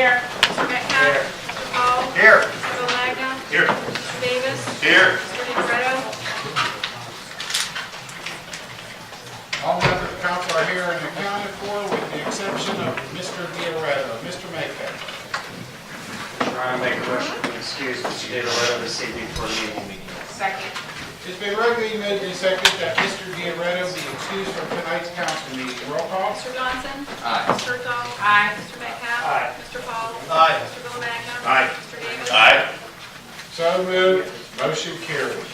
Here. Mr. Metcalf. Here. Mr. Paul. Here. Mr. Romagna. Here. Mr. Davis. Here. Mr. DiLoretto. All members of council are here and accounted for with the exception of Mr. DiLoretto. Mr. Metcalf. Trying to make a motion to excuse Mr. DiLoretto this evening for a meeting. Second. It's been regularly moved and seconded that Mr. DiLoretto be excused from tonight's council meeting. Roll call. Mr. Johnson. Aye. Mr. Hertel. Aye. Mr. Metcalf. Aye. Mr. Paul. Aye. Mr. Romagna. Aye. Mr. Davis. Aye. So moved. Motion carried.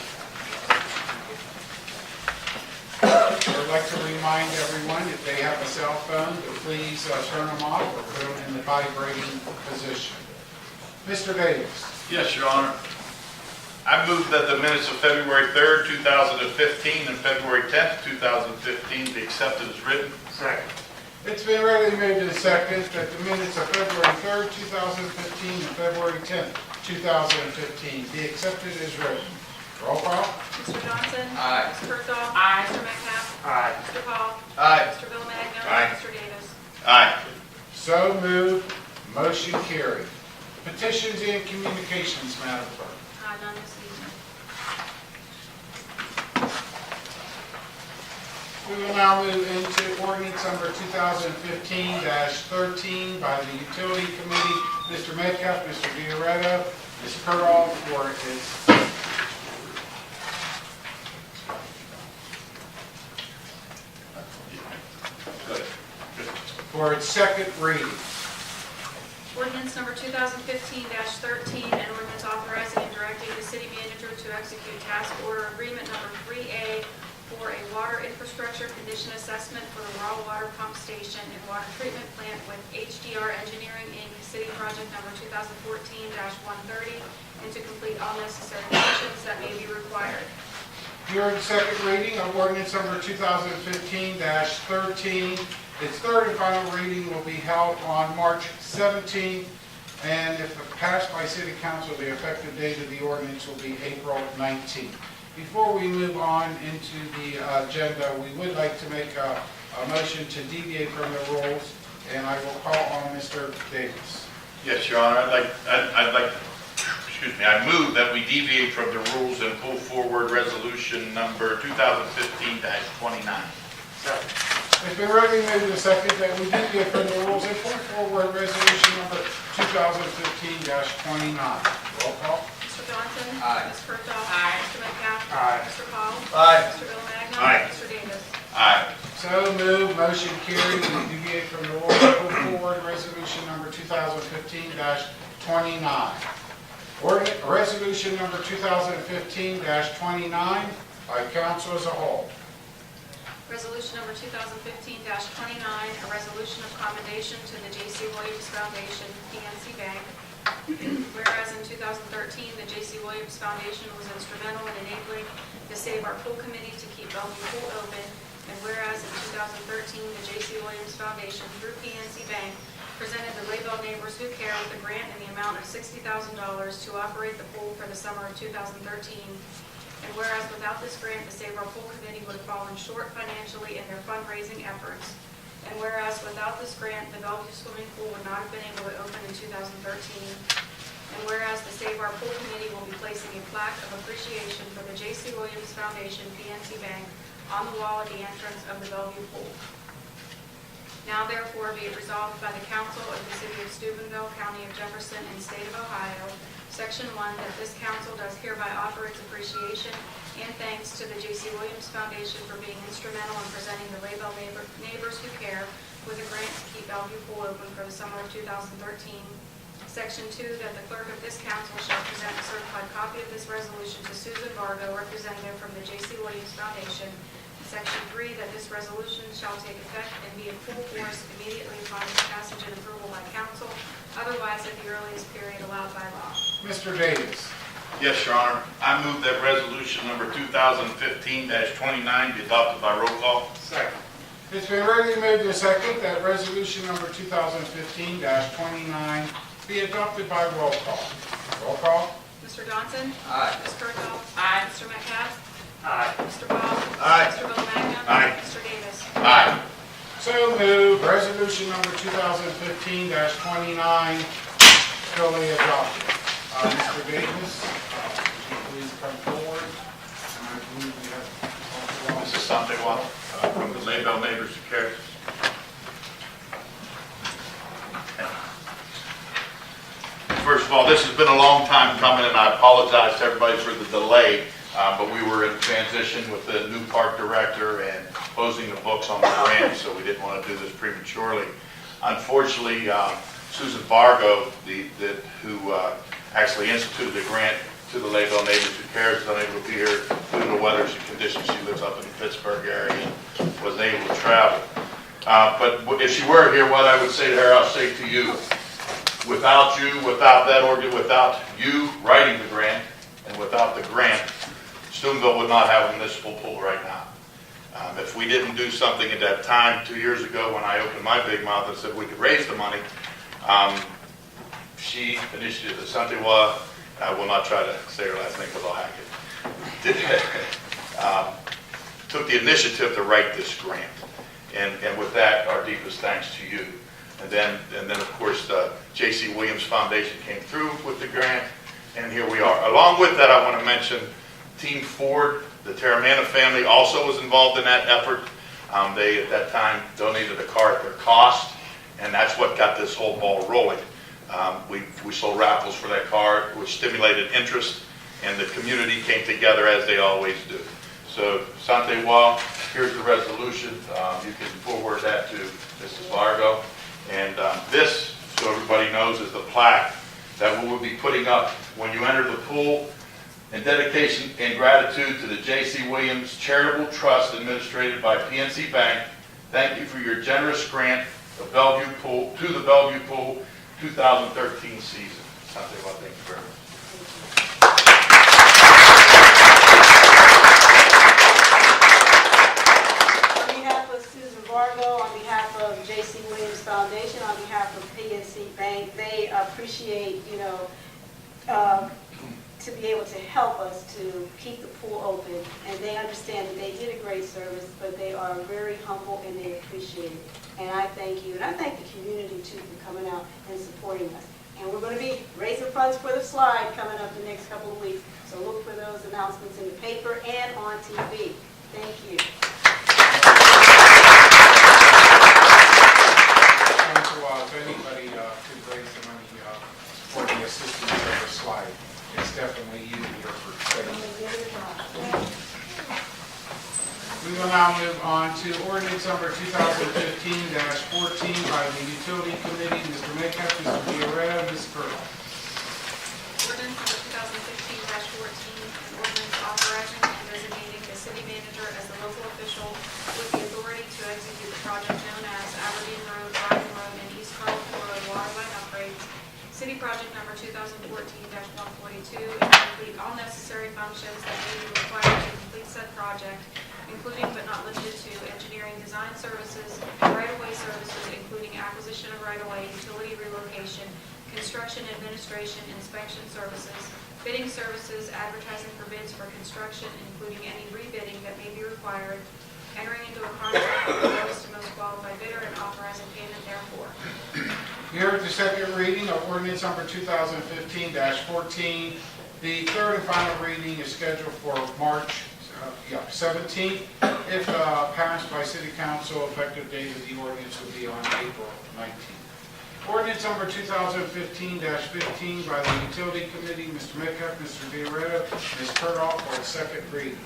I'd like to remind everyone, if they have a cell phone, to please turn them off or put them in the vibrating position. Mr. Davis. Yes, Your Honor. I move that the minutes of February 3rd, 2015 and February 10th, 2015 be accepted as written. Second. It's been regularly moved and seconded that the minutes of February 3rd, 2015 and February 10th, 2015 be accepted as written. Roll call. Mr. Johnson. Aye. Mr. Hertel. Aye. Mr. Metcalf. Aye. Mr. Paul. Aye. Mr. Romagna. Aye. Mr. Davis. Aye. So moved. Motion carried. Petitions and communications, Madam Clerk. None this evening. We will now move into ordinance number 2015-13 by the Utility Committee. Mr. Metcalf, Mr. DiLoretto, Ms. Curdaw for its second reading. Ordinance number 2015-13, an ordinance authorizing and directing the city manager to execute task order agreement number 3A for a water infrastructure condition assessment for the raw water pump station and water treatment plant with HDR Engineering, Inc., city project number 2014-130, and to complete all necessary conditions that may be required. During the second reading of ordinance number 2015-13, its third and final reading will be held on March 17th, and if passed by City Council, the effective date of the ordinance will be April 19th. Before we move on into the agenda, we would like to make a motion to deviate from the rules, and I will call on Mr. Davis. Yes, Your Honor. I move that we deviate from the rules and pull forward resolution number 2015-29. Second. It's been regularly moved and seconded that we deviate from the rules and pull forward resolution number 2015-29. Roll call. Mr. Johnson. Aye. Ms. Hertel. Aye. Mr. Metcalf. Aye. Mr. Paul. Aye. Mr. Romagna. Aye. Mr. Davis. Aye. So moved, motion carried, we deviate from the rules and pull forward resolution number 2015-29. Resolution number 2015-29 by council as a whole. Resolution number 2015-29, a resolution of commendation to the J.C. Williams Foundation, PNC Bank. Whereas in 2013, the J.C. Williams Foundation was instrumental in enabling the Save Our Pool Committee to keep Bellevue Pool open. And whereas in 2013, the J.C. Williams Foundation, through PNC Bank, presented the Laybell Neighbors Who Care with a grant in the amount of $60,000 to operate the pool for the summer of 2013. And whereas without this grant, the Save Our Pool Committee would have fallen short financially in their fundraising efforts. And whereas without this grant, the Bellevue Swimming Pool would not have been able to open in 2013. And whereas the Save Our Pool Committee will be placing a plaque of appreciation for the J.C. Williams Foundation, PNC Bank, on the wall at the entrance of the Bellevue Pool. Now therefore be it resolved by the Council of the City of Steubenville, County of Jefferson, and State of Ohio, Section 1, that this council does hereby offer its appreciation and thanks to the J.C. Williams Foundation for being instrumental in presenting the Laybell Neighbors Who Care with a grant to keep Bellevue Pool open for the summer of 2013. Section 2, that the clerk of this council shall present a certified copy of this resolution to Susan Vargo, representative from the J.C. Williams Foundation. Section 3, that this resolution shall take effect and be in full force immediately upon its passage and approval by council, otherwise at the earliest period allowed by law. Mr. Davis. Yes, Your Honor. I move that resolution number 2015-29 be adopted by roll call. Second. It's been regularly moved and seconded that resolution number 2015-29 be adopted by roll call. Roll call. Mr. Johnson. Aye. Ms. Hertel. Aye. Mr. Metcalf. Aye. Mr. Paul. Aye. Mr. Romagna. Aye. Mr. Davis. Aye. So moved. Resolution number 2015-29, duly adopted. Mr. Davis, would you please come forward? And I believe we have This is Santewa from the Laybell Neighbors Who Cares. First of all, this has been a long time coming, and I apologize to everybody for the delay, but we were in transition with the new park director and closing the books on the grant, so we didn't want to do this prematurely. Unfortunately, Susan Vargo, who actually instituted the grant to the Laybell Neighbors Who Cares, is unable to be here due to the weather and conditions. She lives up in the Pittsburgh area and was able to travel. But if she were here, what I would say to her, I'll say to you. Without you, without you writing the grant, and without the grant, Steubenville would not have a municipal pool right now. If we didn't do something at that time, 2 years ago, when I opened my big mouth and said we could raise the money, she initiated the Santewa, I will not try to say her last name because I'll hack it, took the initiative to write this grant. And with that, our deepest thanks to you. And then of course, the J.C. Williams Foundation came through with the grant, and here we are. Along with that, I want to mention Team Ford, the Terramana family also was involved in that effort. They, at that time, donated a car at their cost, and that's what got this whole ball rolling. We sold raffles for that car, which stimulated interest, and the community came together as they always do. So, Santewa, here's the resolution. You can forward that to Mrs. Vargo. And this, so everybody knows, is the plaque that we will be putting up when you enter the pool in dedication and gratitude to the J.C. Williams Charitable Trust administrated by PNC Bank. Thank you for your generous grant of Bellevue Pool, to the Bellevue Pool 2013 season. Something about thank you very much. On behalf of Susan Vargo, on behalf of J.C. Williams Foundation, on behalf of PNC Bank, they appreciate, to be able to help us to keep the pool open. And they understand that they did a great service, but they are very humble and they appreciate it. And I thank you. And I thank the community, too, for coming out and supporting us. And we're going to be raising funds for the slide coming up the next couple of weeks. So look for those announcements in the paper and on TV. Thank you. If anybody could raise the money for the assistance of the slide, it's definitely you here for saying. We will now move on to ordinance number 2015-14 by the Utility Committee. Mr. Metcalf, Mr. Diarra, Ms. Curl. Ordinance number 2015-14, an ordinance authorizing and designating the city manager as the local official with the authority to execute the project known as Aberdeen Road, Brighton Road, and East Carlton Road water line upgrades, city project number 2014-142, and complete all necessary functions that may be required to complete said project, including but not limited to engineering design services, right-of-way services, including acquisition of right-of-way, utility relocation, construction administration, inspection services, bidding services, advertising for bids for construction, including any rebidding that may be required, entering into a contract with the lowest and most qualified bidder, and authorizing payment therefore. You heard the second reading of ordinance number 2015-14. The third and final reading is scheduled for March 17th. If passed by City Council, effective date of the ordinance will be on April 19th. Ordinance number 2015-15 by the Utility Committee. Mr. Metcalf, Mr. Diarra, Ms. Curdoff for its second reading.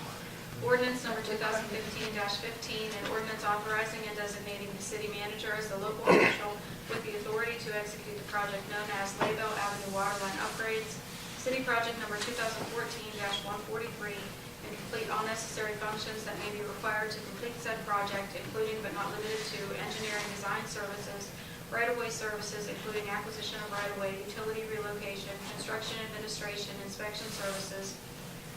Ordinance number 2015-15, an ordinance authorizing and designating the city manager as the local official with the authority to execute the project known as Laybell Avenue Waterline Upgrades, city project number 2014-143, and complete all necessary functions that may be required to complete said project, including but not limited to engineering design services, right-of-way services, including acquisition of right-of-way, utility relocation, construction administration, inspection services,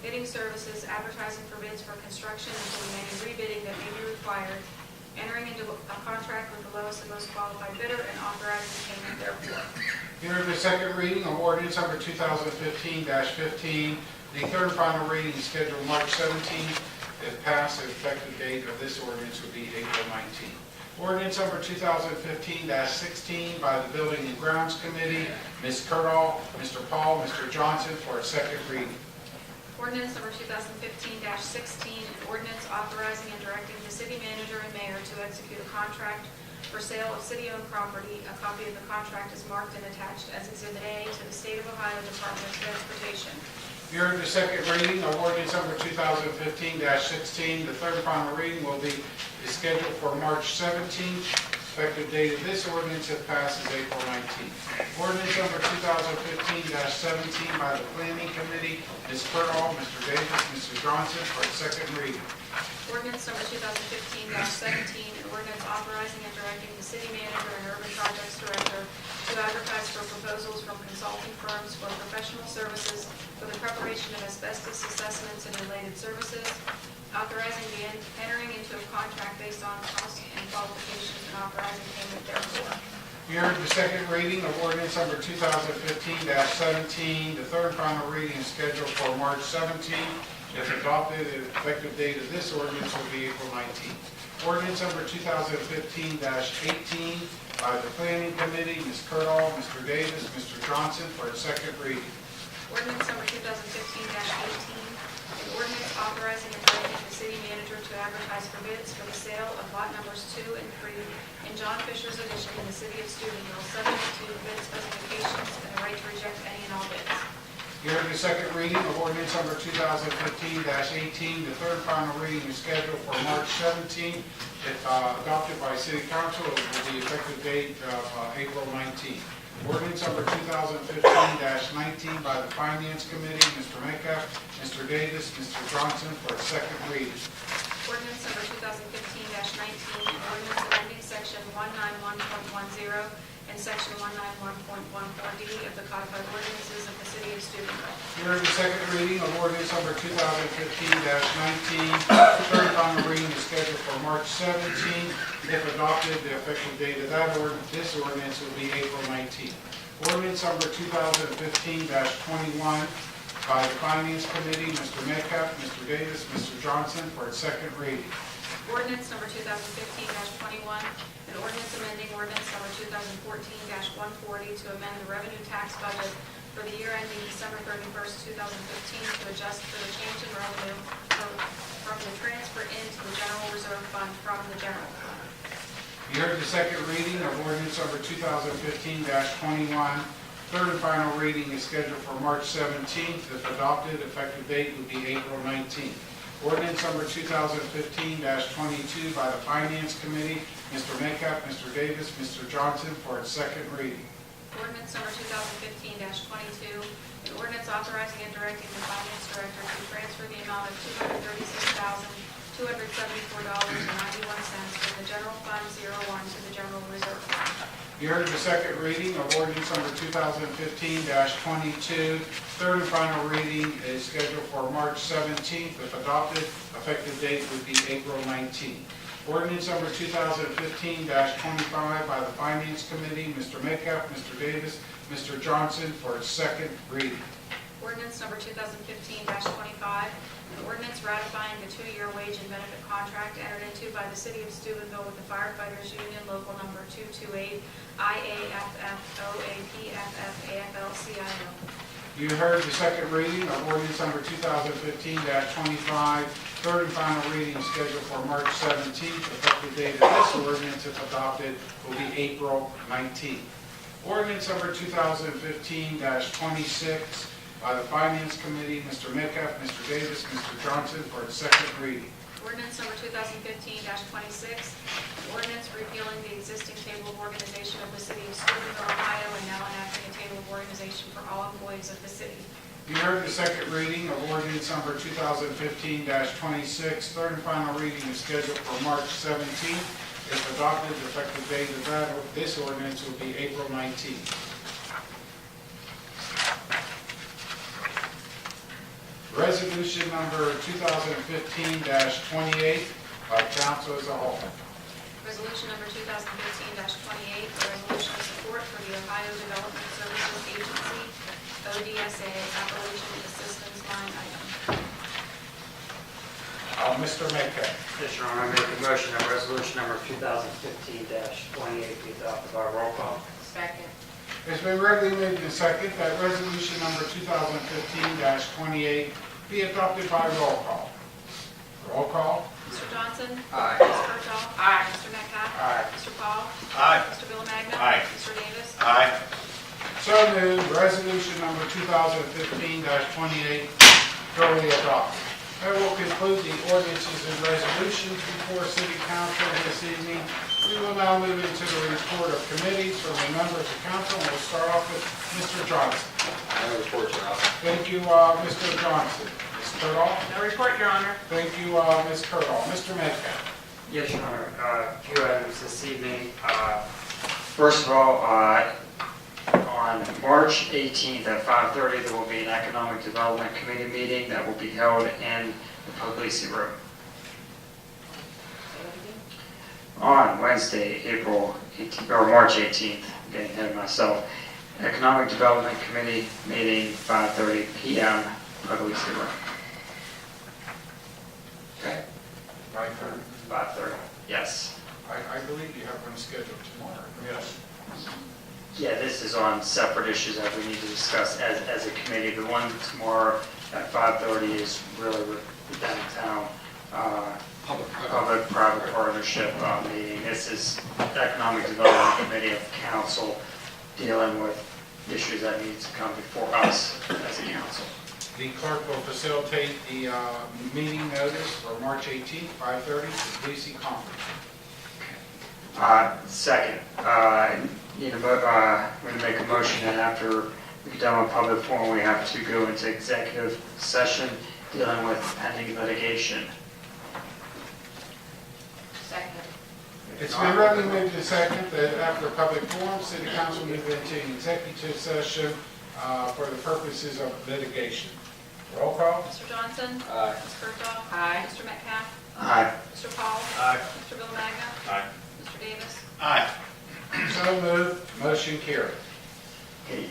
bidding services, advertising for bids for construction, including any rebidding that may be required, entering into a contract with the lowest and most qualified bidder, and authorizing payment therefore. Here is the second reading of ordinance number 2015-15. The third and final reading is scheduled March 17th. If passed, the effective date of this ordinance would be April 19th. Ordinance number 2015-16 by the Building and Grounds Committee, Ms. Curdahl, Mr. Paul, Mr. Johnson for a second reading. Ordinance number 2015-16, an ordinance authorizing and directing the city manager and mayor to execute a contract for sale of city-owned property. A copy of the contract is marked and attached as Exhibit A to the State of Ohio Department of Transportation. You heard the second reading of ordinance number 2015-16. The third and final reading is scheduled for March 17th. Effective date of this ordinance, if passed, is April 19th. Ordinance number 2015-17 by the Planning Committee, Ms. Curdahl, Mr. Davis, Mr. Johnson for a second reading. Ordinance number 2015-17, an ordinance authorizing and directing the city manager and urban projects director to advertise for proposals from consulting firms for professional services for the preparation of asbestos assessments and related services, authorizing the entering into a contract based on cost and qualifications, and authorizing payment therefore. You heard the second reading of ordinance number 2015-17. The third and final reading is scheduled for March 17th. If adopted, the effective date of this ordinance will be April 19th. Ordinance number 2015-18 by the Planning Committee, Ms. Curdahl, Mr. Davis, Mr. Johnson for a second reading. Ordinance number 2015-18, an ordinance authorizing and directing the city manager to advertise for bids for the sale of lot numbers 2 and 3 in John Fisher's addition in the city of Steubenville, subject to bid specifications and the right to reject any and all bids. You heard the second reading of ordinance number 2015-18. The third and final reading is scheduled for March 17th. If adopted by City Council, it will be effective date of April 19th. Ordinance number 2015-19 by the Finance Committee, Mr. Metcalf, Mr. Davis, Mr. Johnson for a second reading. Ordinance number 2015-19, an ordinance amending section 191.10 and section 191.14D of the codified ordinances of the city of Steubenville. You heard the second reading of ordinance number 2015-19. Third and final reading is scheduled for March 17th. If adopted, the effective date of this ordinance will be April 19th. Ordinance number 2015-21 by the Finance Committee, Mr. Metcalf, Mr. Davis, Mr. Johnson for its second reading. Ordinance number 2015-21, an ordinance amending ordinance number 2014-140 to amend the revenue tax budget for the year ending December 31st, 2015 to adjust for the change in revenue from the transfer into the general reserve fund from the general fund. You heard the second reading of ordinance number 2015-21. Third and final reading is scheduled for March 17th. If adopted, effective date would be April 19th. Ordinance number 2015-22 by the Finance Committee, Mr. Metcalf, Mr. Davis, Mr. Johnson for its second reading. Ordinance number 2015-22, an ordinance authorizing and directing the finance director to transfer the amount of $236,274.91 from the general fund 01 to the general reserve fund. You heard the second reading of ordinance number 2015-22. Third and final reading is scheduled for March 17th. If adopted, effective date would be April 19th. Ordinance number 2015-25 by the Finance Committee, Mr. Metcalf, Mr. Davis, Mr. Johnson for its second reading. Ordinance number 2015-25, an ordinance ratifying the 2-year wage and benefit contract entered into by the city of Steubenville with the firefighters union local number 228 IAFF OAPFF AFL-CIO. You heard the second reading of ordinance number 2015-25. Third and final reading is scheduled for March 17th. Effective date of this ordinance, if adopted, will be April 19th. Ordinance number 2015-26 by the Finance Committee, Mr. Metcalf, Mr. Davis, Mr. Johnson for its second reading. Ordinance number 2015-26, an ordinance repealing the existing table of organization of the city of Steubenville, Ohio, and now enacting a table of organization for all employees of the city. You heard the second reading of ordinance number 2015-26. Third and final reading is scheduled for March 17th. If adopted, the effective date of this ordinance will be April 19th. Resolution number 2015-28 by council as a whole. Resolution number 2015-28, a resolution of support for the Ohio Development Services Agency, ODSA, Appalachian Assistance Line Item. I'll Mr. Metcalf. Yes, Your Honor, I make a motion that resolution number 2015-28 be adopted by roll call. Second. It's been readily moved and second that resolution number 2015-28 be adopted by roll call. Roll call. Mr. Johnson? Aye. Ms. Churchall? Aye. Mr. Metcalf? Aye. Mr. Paul? Aye. Mr. Villamagna? Aye. Mr. Davis? Aye. So moved. Resolution number 2015-28 duly adopted. That will conclude the ordinances and resolutions before City Council this evening. We will now move into the report of committees from the members of council. We'll start off with Mr. Johnson. No report, Your Honor. Thank you, Mr. Johnson. Ms. Curdaw? No report, Your Honor. Thank you, Ms. Curdaw. Mr. Metcalf? Yes, Your Honor, a few items this evening. First of all, on March 18th at 5:30, there will be an Economic Development Committee meeting that will be held in the Puglisi Room. On Wednesday, March 18th, I'm getting ahead of myself, Economic Development Committee meeting, 5:30 p.m., Puglisi Room. Okay, 5:30, yes. I believe you have one scheduled tomorrow. Yes. Yeah, this is on separate issues that we need to discuss as a committee. The one tomorrow at 5:30 is really with the downtown public-private partnership meeting. This is Economic Development Committee of Council dealing with issues that need to come before us as a council. The clerk will facilitate the meeting notice for March 18th, 5:30, Puglisi Conference. Second, I'm going to make a motion that after we get done with public forum, we have to go into executive session dealing with pending litigation. Second. It's been readily moved and second that after public forum, City Council move into an executive session for the purposes of litigation. Roll call. Mr. Johnson? Aye. Ms. Churchall? Aye. Mr. Metcalf? Aye. Mr. Paul? Aye. Mr. Villamagna? Aye. Mr. Davis? Aye. So moved, motion carried. Okay,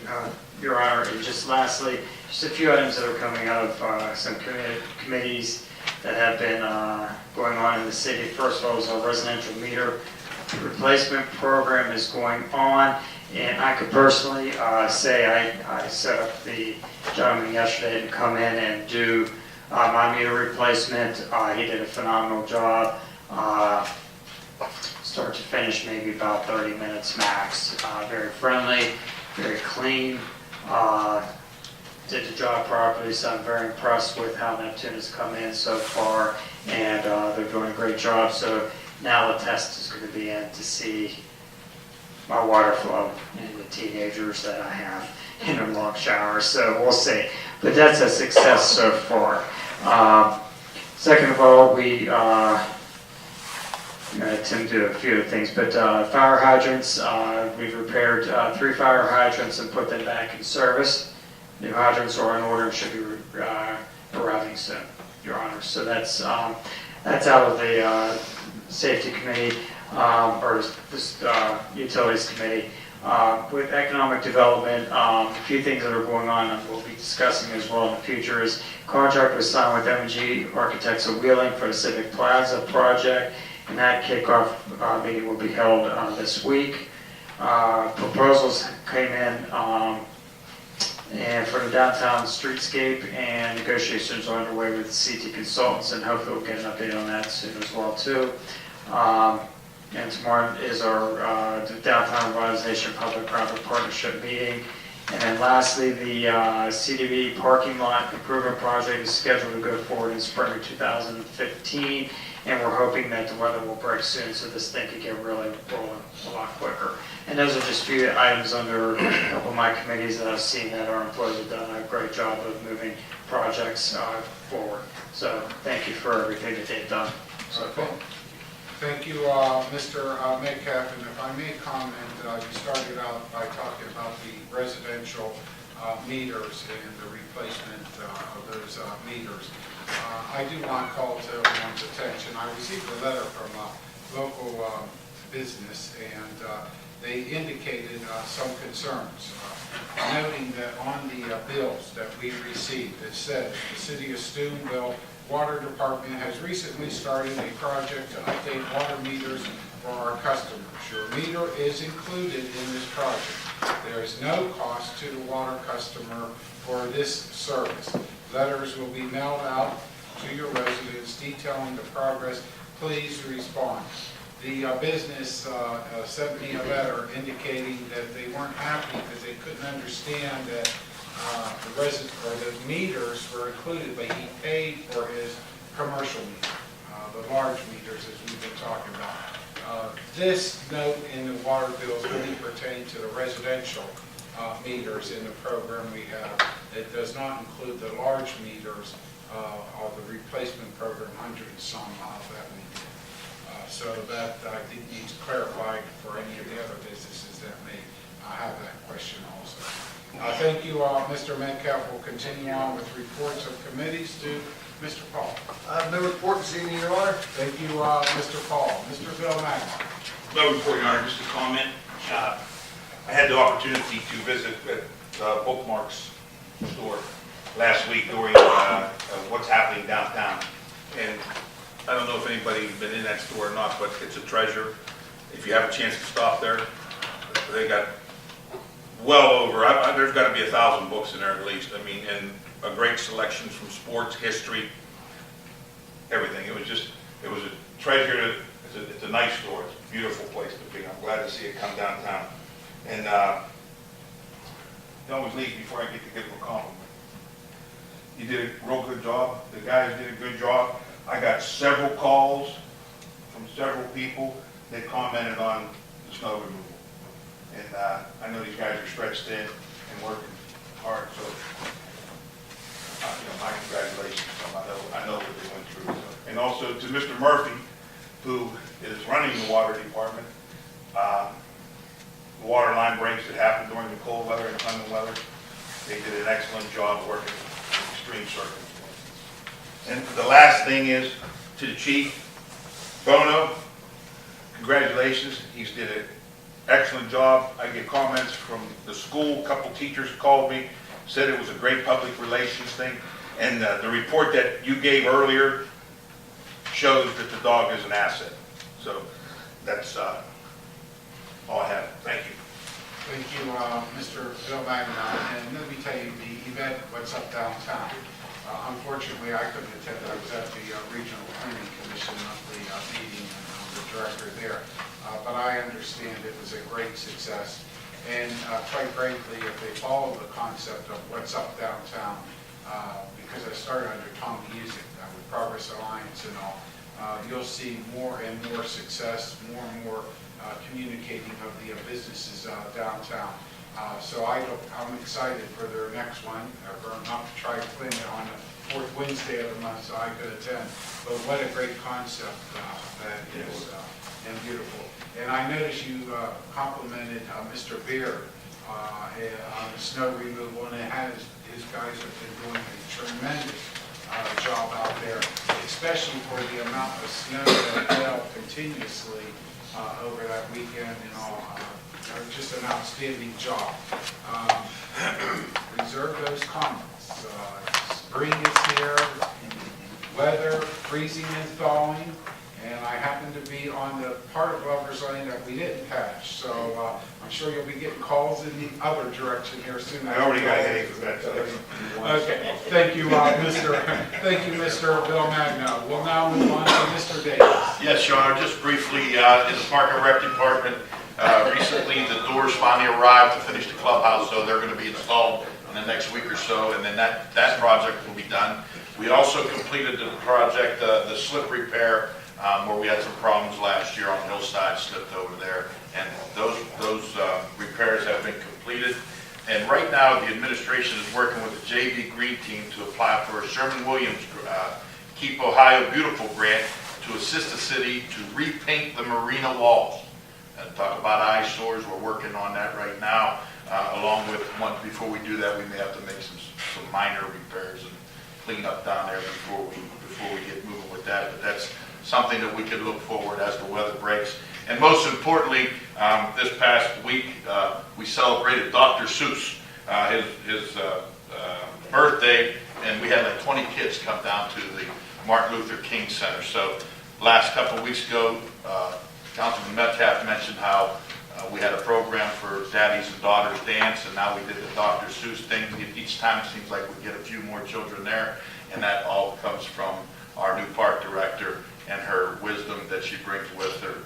Your Honor, and just lastly, just a few items that are coming out of some committees that have been going on in the city. First of all, is our residential meter replacement program is going on, and I could personally say I set up the gentleman yesterday to come in and do my meter replacement. He did a phenomenal job. Start to finish, maybe about 30 minutes max. Very friendly, very clean, did the job properly, so I'm very impressed with how Neptune has come in so far, and they're doing a great job. So now the test is going to be in to see my water flow and the teenagers that I have in their long showers, so we'll see. But that's a success so far. Second of all, we Tim do a few of the things, but fire hydrants, we've repaired 3 fire hydrants and put them back in service. New hydrants are in order and should be arriving soon, Your Honor. So that's out of the Safety Committee, or this Utilities Committee. With economic development, a few things that are going on and we'll be discussing as well in the future is contract was signed with M&G Architects of Wheeling for the Civic Plaza project, and that kickoff meeting will be held this week. Proposals came in and for the downtown streetscape, and negotiations are underway with CT Consultants, and hopefully we'll get an update on that soon as well too. And tomorrow is our the Downtown Revitalization Public-Private Partnership meeting. And then lastly, the CDB parking lot improvement project is scheduled to go forward in spring of 2015. And we're hoping that the weather will break soon so this thing can get really rolling a lot quicker. And those are just a few items under a couple of my committees that I've seen that our employees have done a great job of moving projects forward. So thank you for everything that they've done so far. Thank you, Mr. Metcalf, and if I may comment, you started out by talking about the residential meters and the replacement of those meters. I do want to call to everyone's attention. I received a letter from a local business, and they indicated some concerns, noting that on the bills that we received, it said the city of Steubenville Water Department has recently started a project to update water meters for our customers. Your meter is included in this project. There is no cost to the water customer for this service. Letters will be mailed out to your residents detailing the progress. Please respond. The business sent me a letter indicating that they weren't happy because they couldn't understand that the meters were included, but he paid for his commercial meter, the large meters as we've been talking about. This note in the water bills only pertain to the residential meters in the program we have. It does not include the large meters of the replacement program, 100 and some that we did. So that I think needs clarified for any of the other businesses that may have that question also. Thank you, Mr. Metcalf. We'll continue on with reports of committees to Mr. Paul. I have no report this evening, Your Honor. Thank you, Mr. Paul. Mr. Bill Magna. No report, Your Honor, just a comment. I had the opportunity to visit at Bookmark's store last week during what's happening downtown. And I don't know if anybody's been in that store or not, but it's a treasure. If you have a chance to stop there, they got well over, there's got to be 1,000 books in there at least. I mean, and a great selection from sports, history, everything. It was a treasure. It's a nice store. It's a beautiful place to be. I'm glad to see it come downtown. And he always leaves before I get to give him a compliment. You did a real good job. The guys did a good job. I got several calls from several people that commented on the snow removal. And I know these guys are stretched thin and working hard, so my congratulations to them. I know what they went through. So. And also to Mr. Murphy, who is running the water department. The water line breaks that happened during the cold weather and thunder weather, they did an excellent job working in extreme circumstances. And the last thing is to the chief, Bono, congratulations. He's did an excellent job. I get comments from the school. A couple teachers called me, said it was a great public relations thing. And the report that you gave earlier shows that the dog is an asset. So that's all I have. Thank you. Thank you, Mr. Bill Magna. And let me tell you, the event, What's Up Downtown, unfortunately, I couldn't attend. I was at the Regional Planning Commission monthly meeting, and I'm the director there. But I understand it was a great success. And quite frankly, if they follow the concept of What's Up Downtown, because I started under Tom Music with Progress Alliance and all, you'll see more and more success, more and more communicating of the businesses downtown. So I'm excited for their next one. We're not to try to plan it on the fourth Wednesday of the month so I could attend. But what a great concept that is, and beautiful. And I noticed you complimented Mr. Beard on the snow removal, and his guys have been doing a tremendous job out there, especially for the amount of snow that fell continuously over that weekend and all. Just an outstanding job. Reserve those comments. Spring is here, weather, freezing and thawing, and I happen to be on the part of Lover's Lane that we didn't patch, so I'm sure you'll be getting calls in the other direction here soon. I already got a headache for that. Okay, thank you, Mr. Bill Magna. We'll now move on to Mr. Davis. Yes, Your Honor, just briefly, in the Park and Rec Department, recently the doors finally arrived to finish the clubhouse, so they're going to be installed in the next week or so, and then that project will be done. We also completed the project, the slip repair, where we had some problems last year on Hillside, slipped over there, and those repairs have been completed. And right now, the administration is working with the JV Green Team to apply for a Sherman-Williams Keep Ohio Beautiful grant to assist the city to repaint the marina walls. And talk about eyesores, we're working on that right now. Along with, before we do that, we may have to make some minor repairs and clean up down there before we get moving with that. But that's something that we could look forward as the weather breaks. And most importantly, this past week, we celebrated Dr. Seuss, his birthday, and we had like 20 kids come down to the Martin Luther King Center. So last couple of weeks ago, Councilman Metcalf mentioned how we had a program for daddies and daughters dance, and now we did the Dr. Seuss thing. Each time it seems like we get a few more children there, and that all comes from our new park director and her wisdom that she brings with her,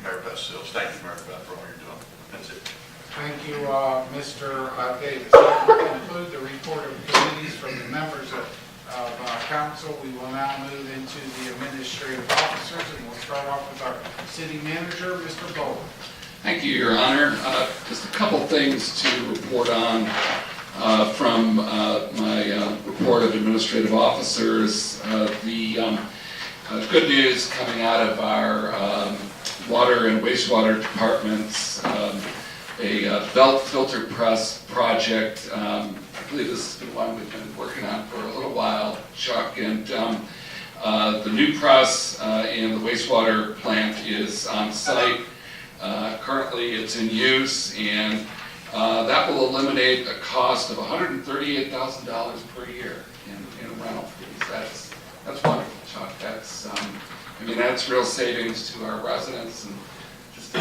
Mary Beth Sills. Thank you, Mary Beth, for all you're doing. That's it. Thank you, Mr. Davis. That will conclude the report of committees from the members of council. We will now move into the administrative officers, and we'll start off with our city manager, Mr. Bowler. Thank you, Your Honor. Just a couple things to report on from my report of administrative officers. The good news coming out of our water and wastewater departments, a belt filter press project. I believe this has been one we've been working on for a little while, Chuck, and the new press in the wastewater plant is on site. Currently it's in use, and that will eliminate a cost of $138,000 per year in rental fees. That's wonderful, Chuck. That's that's real savings to our residents, and just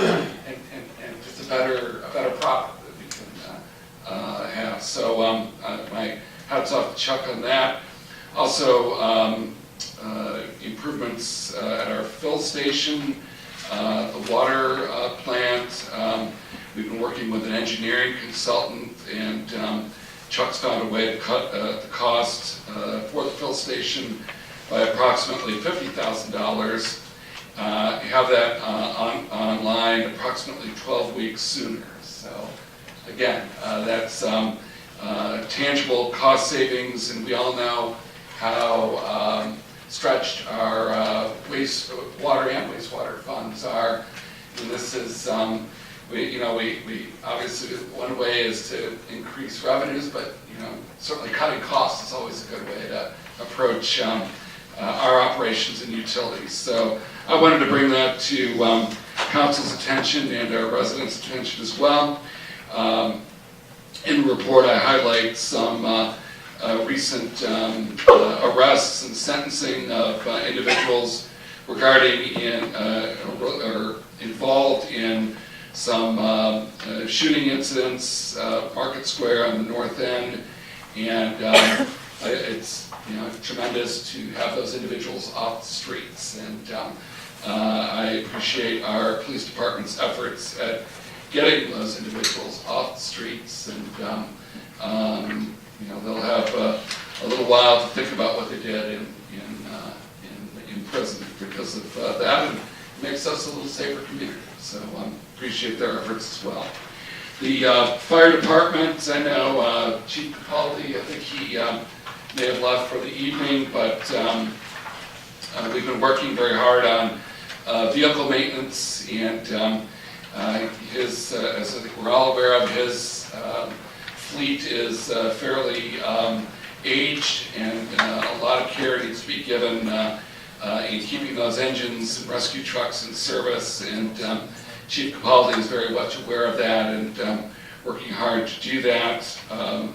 a better product that we can have. So my hats off to Chuck on that. Also, improvements at our fill station, the water plant. We've been working with an engineering consultant, and Chuck's found a way to cut the cost for the fill station by approximately $50,000. Have that online approximately 12 weeks sooner. So again, that's tangible cost savings, and we all know how stretched our water and wastewater funds are. And this is, we obviously, one way is to increase revenues, but certainly cutting costs is always a good way to approach our operations and utilities. So I wanted to bring that to council's attention and our residents' attention as well. In the report, I highlight some recent arrests and sentencing of individuals regarding or involved in some shooting incidents, Market Square on the north end, and it's tremendous to have those individuals off the streets, and I appreciate our police department's efforts at getting those individuals off the streets, and they'll have a little while to think about what they did in prison because of that, and it makes us a little safer community. So appreciate their efforts as well. The fire department, I know Chief Capaldi, I think he may have left for the evening, but we've been working very hard on vehicle maintenance, and as I think we're all aware of, his fleet is fairly aged, and a lot of care needs to be given in keeping those engines and rescue trucks in service, and Chief Capaldi is very much aware of that and working hard to do that. I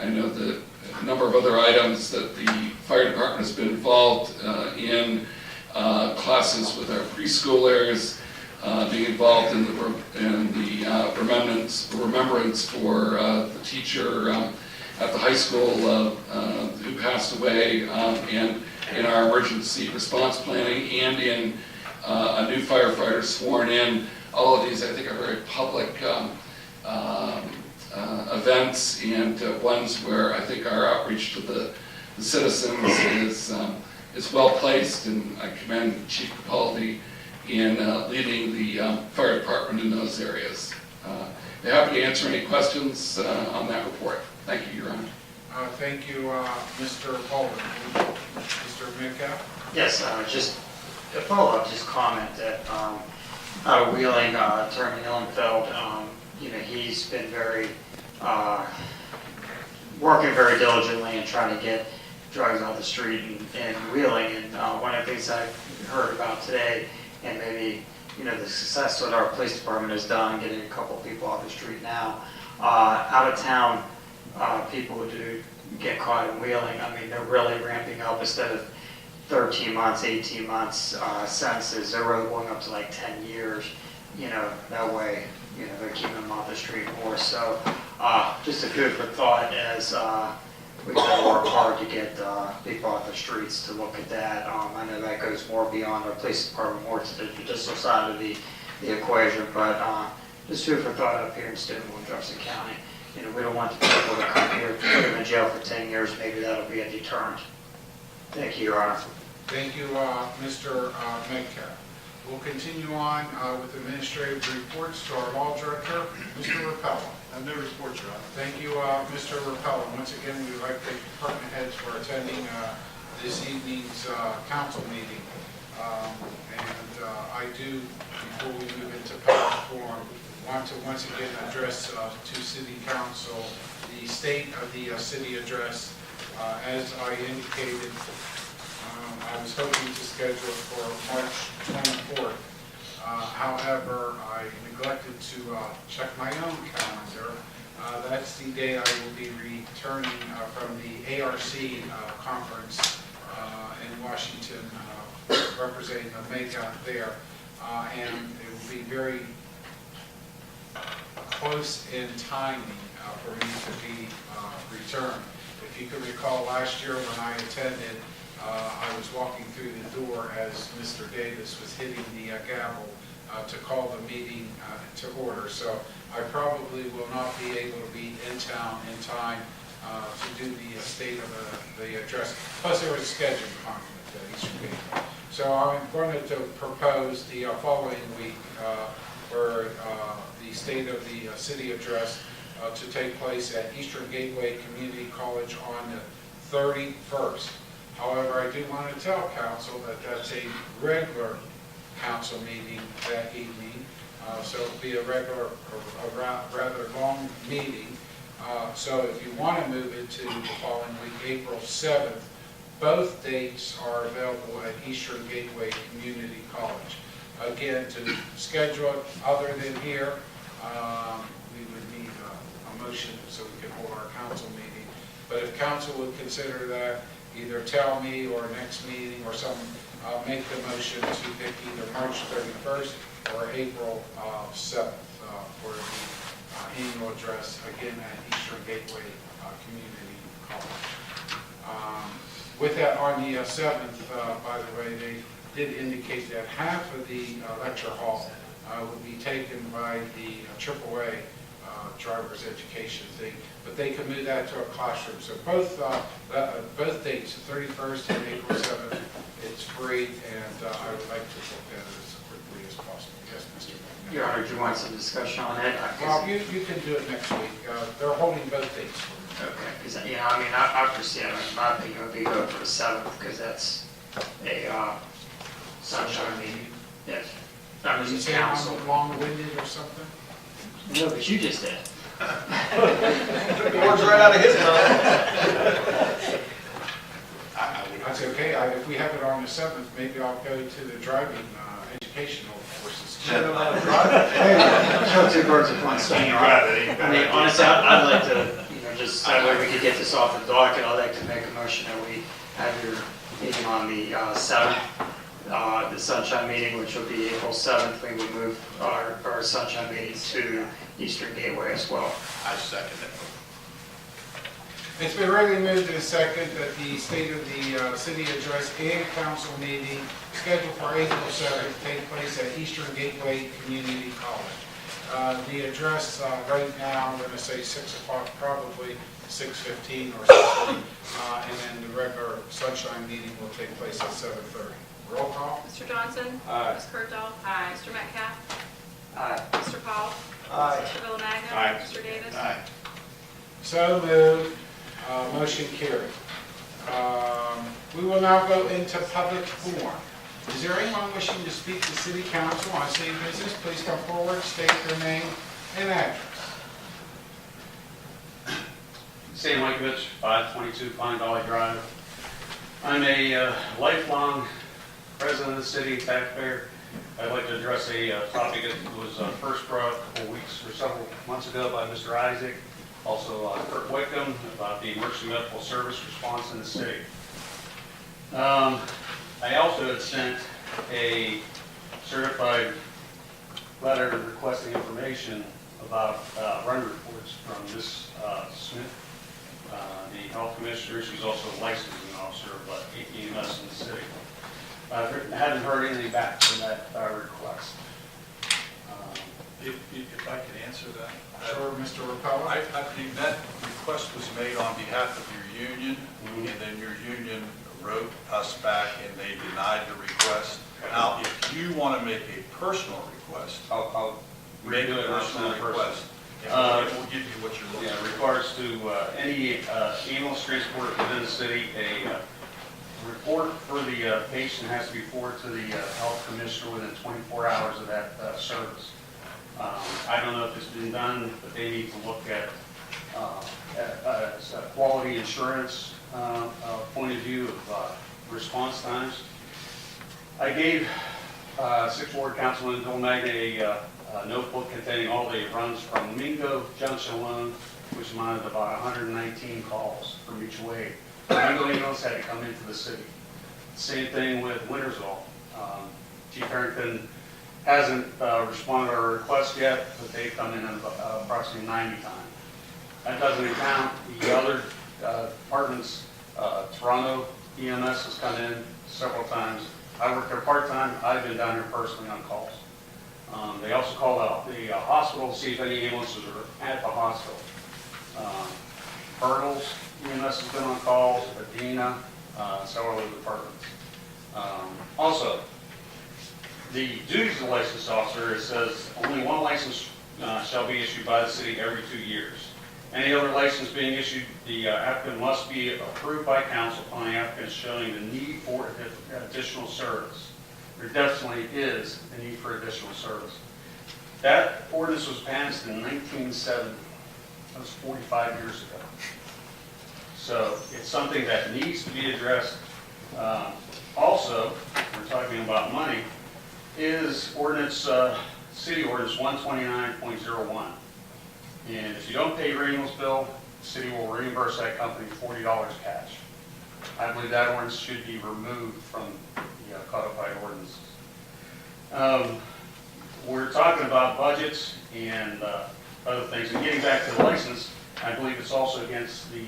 know that a number of other items that the fire department has been involved in, classes with our preschoolers, being involved in the remembrance for the teacher at the high school who passed away, and in our emergency response planning, and in a new firefighter sworn in. All of these, I think, are very public events, and ones where I think our outreach to the citizens is well placed, and I commend Chief Capaldi in leading the fire department in those areas. I'm happy to answer any questions on that report. Thank you, Your Honor. Thank you, Mr. Bowler. Mr. Metcalf? Yes, just a follow-up, just comment that Wheeling, Attorney Illenfeld, he's been working very diligently and trying to get drugs off the street in Wheeling. And one of the things I heard about today, and maybe the success that our police department has done getting a couple people off the street now, out of town people who do get caught in wheeling. I mean, they're really ramping up instead of 13 months, 18 months sentences. They're really going up to like 10 years. You know, that way, you know, they're keeping them off the street more. So just a food for thought as we gotta work hard to get people off the streets to look at that. I know that goes more beyond our police department, more to the judicial side of the equation, but just food for thought up here in Steubenville and Jefferson County. You know, we don't want the people to come here, put them in jail for 10 years, maybe that'll be a deterrent. Thank you, Your Honor. Thank you, Mr. Metcalf. We'll continue on with administrative reports to our law director, Mr. Rapella. No report, Your Honor. Thank you, Mr. Rapella. Once again, we'd like to thank department heads for attending this evening's council meeting. I do, before we move into public forum, want to once again address to City Council the state of the city address. As I indicated, I was hoping to schedule it for March 24th. However, I neglected to check my own calendar. That's the day I will be returning from the ARC conference in Washington, representing Omega there. And it will be very close in timing for me to be returned. If you can recall last year when I attended, I was walking through the door as Mr. Davis was hitting the gavel to call the meeting to order. So I probably will not be able to be in town in time to do the state of the address. Plus there was a scheduling conflict at Eastern Gateway. So I'm going to propose the following week for the state of the city address to take place at Eastern Gateway Community College on the 31st. However, I do want to tell council that that's a regular council meeting that evening, so it'll be a regular, rather long meeting. So if you want to move it to the following week, April 7th, both dates are available at Eastern Gateway Community College. Again, to schedule it other than here, we would need a motion so we can hold our council meeting. But if council would consider that, either tell me or next meeting or something, make the motion to pick either March 31st or April 7th for the annual address, again at Eastern Gateway Community College. With that, on the 7th, by the way, they did indicate that half of the lecture hall will be taken by the AAA driver's education thing, but they can move that to a classroom. So both dates, the 31st and April 7th, it's free, and I would like to look at it as quickly as possible. Yes, Mr. McNair. Your Honor, do you want some discussion on it? Well, you can do it next week. They're holding both dates for me. Okay, because, you know, I mean, I foresee, I mean, my opinion would be good for the 7th, because that's a sunshine meeting. Yes. That was You the say council. I'm long-winded or something? No, but you just did. Took the words right out of his mouth. That's okay. If we have it on the 7th, maybe I'll go to the driving educational courses. Hey, kill two birds with one stone. I mean, honestly, I'd like to, you know, just, that way we could get this off the docket, I'd like to make a motion that we have your meeting on the 7th, the sunshine meeting, which will be April 7th. We would move our sunshine meeting to Eastern Gateway as well. I second it. It's been regularly moved and second that the State of the City Address and Council meeting scheduled for April 7th take place at Eastern Gateway Community College. The address right now, I'm going to say 6 o'clock, probably 6:15 or something, and then the regular sunshine meeting will take place at 7:30. Roll call. Mr. Johnson? Aye. Ms. Curto? Aye. Mr. Metcalf? Aye. Mr. Paul? Aye. Mr. Villamagna? Aye. Mr. Davis? Aye. So moved. Motion carried. We will now go into public forum. Is there anyone wishing to speak to City Council on city business? Please come forward, state your name and address. Sam Lankovich, 522 Pine Valley Drive. I'm a lifelong resident of the city, taxpayer. I'd like to address a topic that was first brought up a couple weeks or several months ago by Mr. Isaac. Also, Kurt Wickham about the emergency medical service response in the city. I also had sent a certified letter requesting information about run reports from Ms. Smith, the health commissioner. She's also a licensing officer of EMS in the city. Haven't heard anything back from that request. If I could answer that. Sure, Mr. Rapella? I think that request was made on behalf of your union, and then your union wrote us back and they denied the request. Now, if you want to make a personal request, I'll make a redo it personal in person. request, and we'll give you what you're looking Yeah, in for. regards to any ambulance transport within the city, a report for the patient has to be forwarded to the health commissioner within 24 hours of that service. I don't know if it's been done, but they need to look at quality insurance point of view of response times. I gave 6th Ward Councilman Bill Magna a notebook containing all the runs from Mingo Junction alone, which amounted to about 119 calls from each way. Mingo ambulance had to come into the city. Same thing with Wintersville. Chief Harrington hasn't responded to our request yet, but they've come in approximately 90 times. That doesn't count the other departments. Toronto EMS has come in several times. I work there part-time. I've been down here personally on calls. They also call out the hospital to see if any ambulances are at the hospital. Hurdles, EMS has been on calls, Adina, several other departments. Also, the duties of the licensed officer, it says only one license shall be issued by the city every 2 years. Any other license being issued, the applicant must be approved by council upon the applicant showing the need for additional service. There definitely is a need for additional service. That ordinance was passed in 1970. That was 45 years ago. So it's something that needs to be addressed. Also, we're talking about money, is ordinance, city ordinance 129.01. And if you don't pay your ambulance bill, the city will reimburse that company $40 cash. I believe that ordinance should be removed from the codified ordinances. We're talking about budgets and other things. And getting back to the license, I believe it's also against the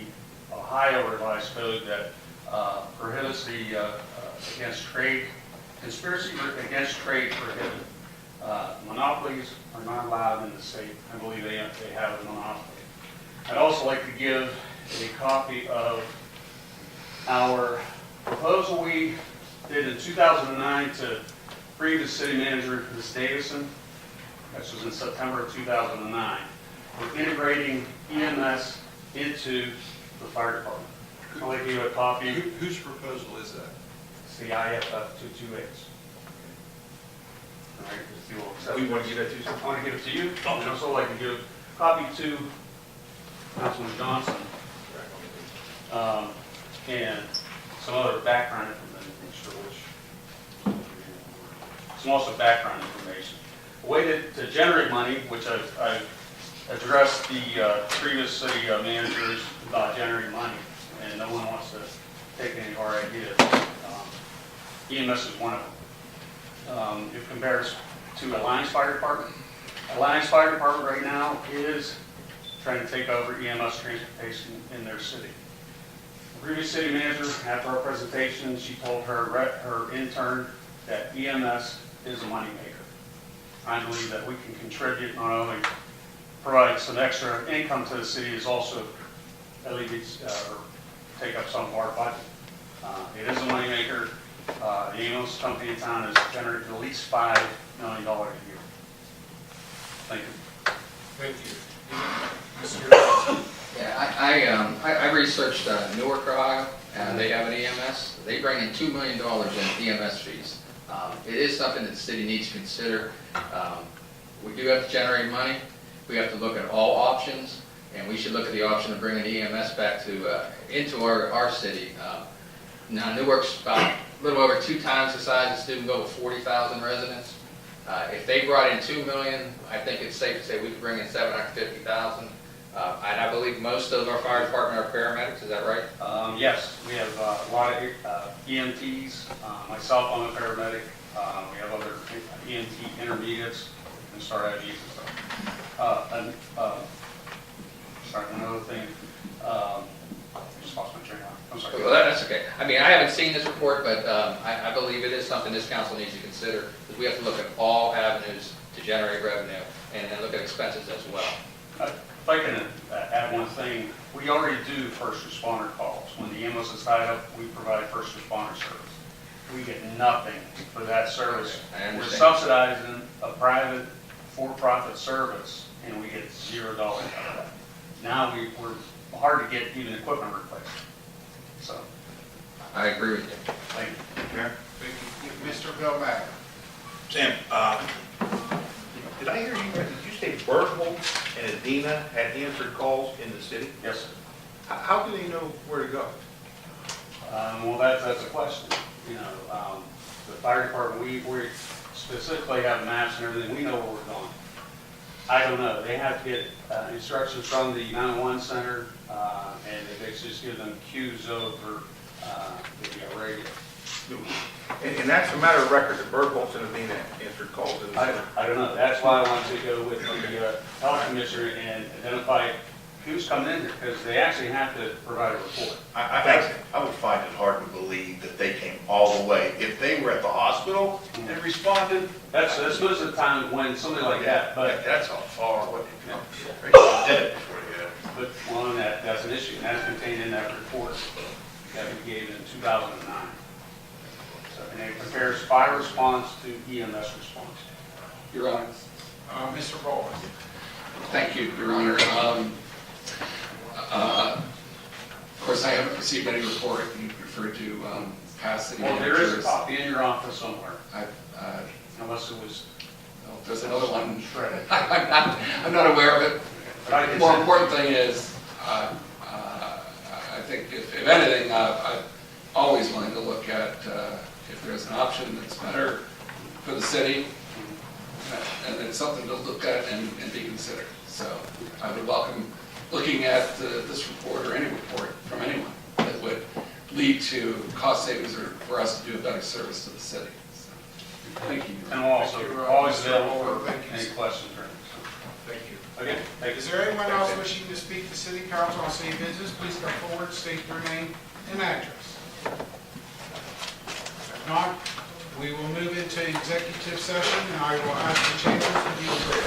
Ohio revised code that prohibits the against trade, conspiracy against trade prohibited. Monopolies are not allowed in the state. I believe they have a monopoly. I'd also like to give a copy of our proposal we did in 2009 to previous city manager, Ms. Davison. This was in September of 2009. We're integrating EMS into the fire department. I'd like to give you a copy. Whose proposal is that? It's the IFF 228s. All right, if you will accept We want to give that to you? I want to give it to you. I'd also like to give a copy to Councilman Johnson and some other background information, some also background information. A way to generate money, which I've addressed the previous city managers about generating money, and no one wants to take any of our ideas. EMS is one of them. It compares to Alliance Fire Department. Alliance Fire Department right now is trying to take over EMS transportation in their city. The previous city manager, after our presentation, she told her intern that EMS is a moneymaker. I believe that we can contribute, not only provide some extra income to the city, is also alleviates or take up some of our budget. It is a moneymaker. The ambulance company in town has generated at least $5 million a year. Thank you. Thank you. Mr. Yeah, I researched Newark, Ohio, and they have an EMS. They bring in $2 million in EMS fees. It is something that the city needs to consider. We do have to generate money. We have to look at all options, and we should look at the option of bringing EMS back to into our city. Now, Newark's about a little over 2 times the size of Steubenville with 40,000 residents. If they brought in $2 million, I think it's safe to say we could bring in $750,000. And I believe most of our fire department are paramedics, is that right? Yes, we have a lot of EMTs, myself, I'm a paramedic. We have other EMT intermediates and start IVs and stuff. Sorry, another thing, I just lost my train of thought. I'm sorry. Well, that's okay. I mean, I haven't seen this report, but I believe it is something this council needs to consider, because we have to look at all avenues to generate revenue and then look at expenses as well. If I can add one thing, we already do first responder calls. When the ambulance is tied up, we provide first responder service. We get nothing for that service. I understand. We're subsidizing a private for-profit service, and we get $0 out of that. Now we're hard to get even equipment replaced. So, I agree with you. thank you. Mayor? Mr. Bill Mack. Sam, did I hear you, did you say Bergholz and Adina had answered calls in the city? Yes, sir. How do they know where to go? Well, that's a question. You know, the fire department, we specifically have maps and everything. We know where we're going. I don't know. They have to get instructions from the 911 center, and they just give them cues over the radio. And that's a matter of record, that Bergholz and Adina answered calls in the city. I don't know. That's why I wanted to go with the health commissioner and identify who's coming in here, because they actually have to provide a report. I would find it hard to believe that they came all the way. If they were at the hospital and responded, That's most of the time when somebody like that, but that's how far away they come. They did it before you did it. But one, that's an issue, and that's contained in that report that we gave in 2009. So, and it compares fire response to EMS response. Your Honor. Mr. Bowles. Thank you, Your Honor. Of course, I haven't received any report. You referred to past city Well, managers. there is a copy in your office somewhere, I- unless it was well, there's another one. shredded. I'm not aware of it. But I The can more send- important thing is, I think if anything, I'm always willing to look at if there's an option that's better for the city, and it's something to look at and be considered. So I would welcome looking at this report or any report from anyone that would lead to cost savings or for us to do a better service to the city. So, thank you. And we're also always available for Thank you. any questions or anything. Thank you. Okay, thank you. Is there anyone else wishing to speak to city council on city business? Please come forward, state your name and address. If not, we will move into executive session, and I will ask the chambers to be clear.